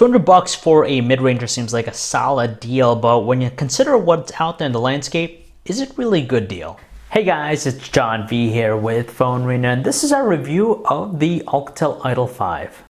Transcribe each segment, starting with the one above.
$200 for a mid-ranger seems like a solid deal, but when you consider what's out there in the landscape, is it really a good deal? Hey guys, it's John V here with PhoneArena, and this is our review of the Alcatel Idol 5.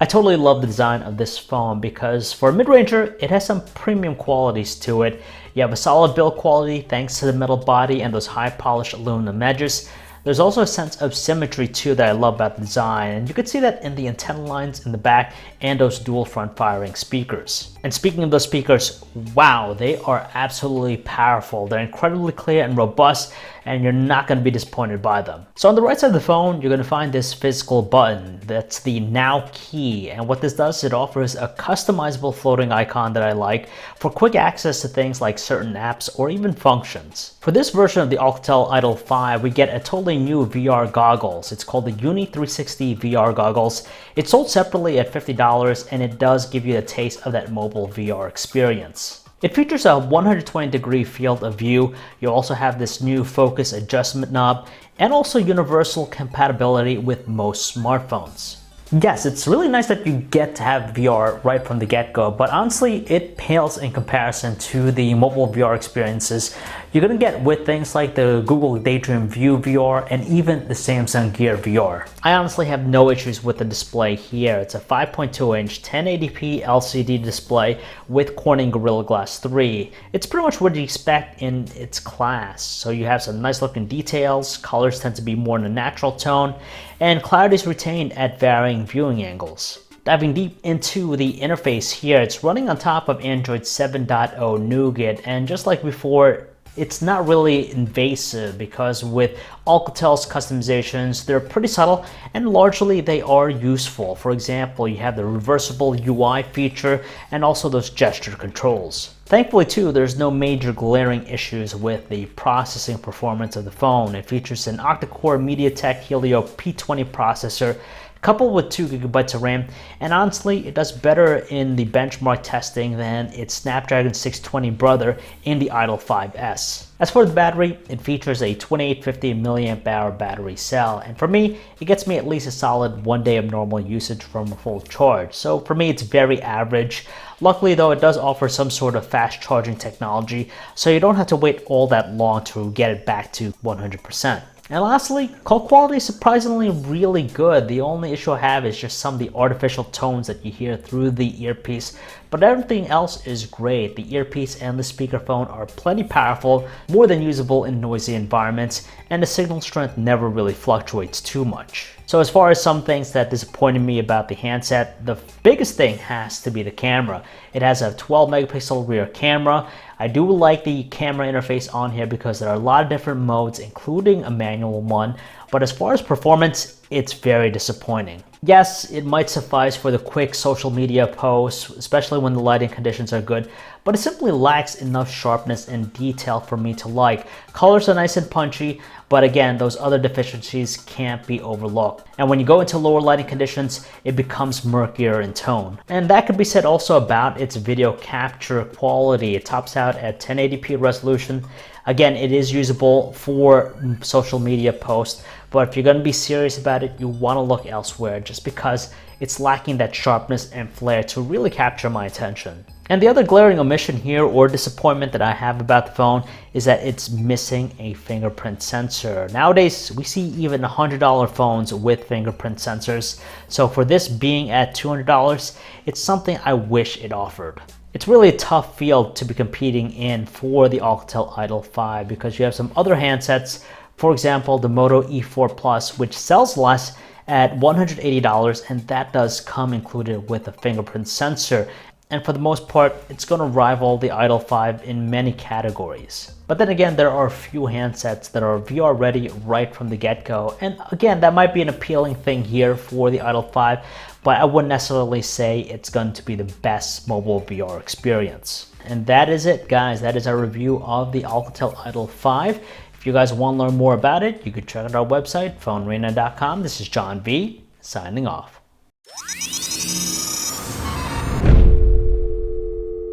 I totally love the design of this phone because for a mid-ranger, it has some premium qualities to it. You have a solid build quality thanks to the metal body and those high polished aluminum edges. There's also a sense of symmetry too that I love about the design, and you can see that in the antenna lines in the back and those dual front firing speakers. And speaking of those speakers, wow, they are absolutely powerful. They're incredibly clear and robust, and you're not going to be disappointed by them. So on the right side of the phone, you're going to find this physical button. That's the Now key, and what this does, it offers a customizable floating icon that I like for quick access to things like certain apps or even functions. For this version of the Alcatel Idol 5, we get a totally new VR goggles. It's called the Uni 360 VR goggles. It's sold separately at $50, and it does give you a taste of that mobile VR experience. It features a 120-degree field of view. You also have this new focus adjustment knob and also universal compatibility with most smartphones. Yes, it's really nice that you get to have VR right from the get-go, but honestly, it pales in comparison to the mobile VR experiences you're going to get with things like the Google Daydream View VR and even the Samsung Gear VR. I honestly have no issues with the display here. It's a 5.2-inch 1080p LCD display with Corning Gorilla Glass 3. It's pretty much what you expect in its class. So you have some nice looking details, colors tend to be more in a natural tone, and clarity is retained at varying viewing angles. Diving deep into the interface here, it's running on top of Android 7.0 Nougat, and just like before, it's not really invasive because with Alcatel's customizations, they're pretty subtle and largely they are useful. For example, you have the reversible UI feature and also those gesture controls. Thankfully too, there's no major glaring issues with the processing performance of the phone. It features an octa-core MediaTek Helio P20 processor coupled with 2 GB of RAM, and honestly, it does better in the benchmark testing than its Snapdragon 620 brother in the Idol 5S. As for the battery, it features a 2850 mAh battery cell, and for me, it gets me at least a solid 1 day of normal usage from a full charge. So for me, it's very average. Luckily though, it does offer some sort of fast charging technology, so you don't have to wait all that long to get it back to 100%. And lastly, call quality is surprisingly really good. The only issue I have is just some of the artificial tones that you hear through the earpiece, but everything else is great. The earpiece and the speakerphone are plenty powerful, more than usable in noisy environments, and the signal strength never really fluctuates too much. So as far as some things that disappointed me about the handset, the biggest thing has to be the camera. It has a 12 megapixel rear camera. I do like the camera interface on here because there are a lot of different modes, including a manual one, but as far as performance, it's very disappointing. Yes, it might suffice for the quick social media posts, especially when the lighting conditions are good, but it simply lacks enough sharpness and detail for me to like. Colors are nice and punchy, but again, those other deficiencies can't be overlooked. And when you go into lower lighting conditions, it becomes murkier in tone. And that could be said also about its video capture quality. It tops out at 1080p resolution. Again, it is usable for social media posts, but if you're going to be serious about it, you want to look elsewhere just because it's lacking that sharpness and flair to really capture my attention. And the other glaring omission here or disappointment that I have about the phone is that it's missing a fingerprint sensor. Nowadays, we see even $100 phones with fingerprint sensors. So for this being at $200, it's something I wish it offered. It's really a tough field to be competing in for the Alcatel Idol 5 because you have some other handsets, for example, the Moto E4 Plus, which sells less at $180, and that does come included with a fingerprint sensor. And for the most part, it's going to rival the Idol 5 in many categories. But then again, there are a few handsets that are VR ready right from the get-go. And again, that might be an appealing thing here for the Idol 5, but I wouldn't necessarily say it's going to be the best mobile VR experience. And that is it, guys. That is our review of the Alcatel Idol 5. If you guys want to learn more about it, you can check out our website, PhoneArena.com. This is John V, signing off.